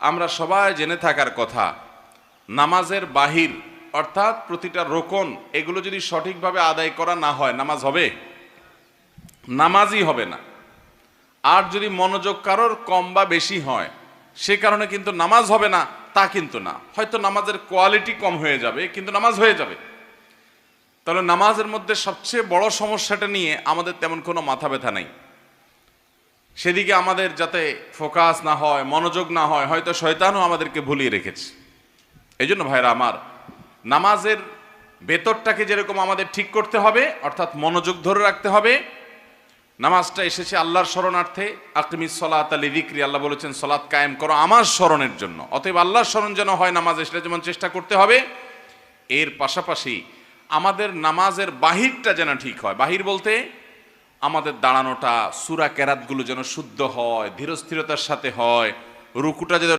আমরা সবাই জেনে থাকার কথা, নামাজের বাহির অর্থাৎ প্রতিটা রোকন এগুলো যদি সঠিকভাবে আদায় করা না হয় নামাজ হবে? নামাজই হবে না। আর যদি মনোযোগ কারোর কম বা বেশি হয় সে কারণে কিন্তু নামাজ হবে না তা কিন্তু না, হয়তো নামাজের কোয়ালিটি কম হয়ে যাবে কিন্তু নামাজ হয়ে যাবে। তাহলে নামাজের মধ্যে সবচেয়ে বড় সমস্যাটা নিয়ে আমাদের তেমন কোনো মাথা ব্যথা নাই, সেদিকে আমাদের যাতে ফোকাস না হয়, মনোযোগ না হয়, হয়তো শয়তানও আমাদেরকে ভুলিয়ে রেখেছে। এই জন্য ভাইরা আমার, নামাজের ভেতরটাকে যেরকম আমাদের ঠিক করতে হবে, অর্থাৎ মনোযোগ ধরে রাখতে হবে। নামাজটা এসেছে আল্লাহর শরণার্থে, আকিমিস সলাতা লিযিকরি, আল্লাহ বলেছেন সলাত কায়েম করো আমার স্মরণের জন্য। অতএব আল্লাহর স্মরণ যেন হয় নামাজ, সেটা যেমন চেষ্টা করতে হবে। এর পাশাপাশি আমাদের নামাজের বাহিরটা যেন ঠিক হয়। বাহির বলতে আমাদের দাঁড়ানোটা, সূরা কেরাতগুলো যেন শুদ্ধ হয়, ধীরস্থিরতার সাথে হয়, রুকুটা যেন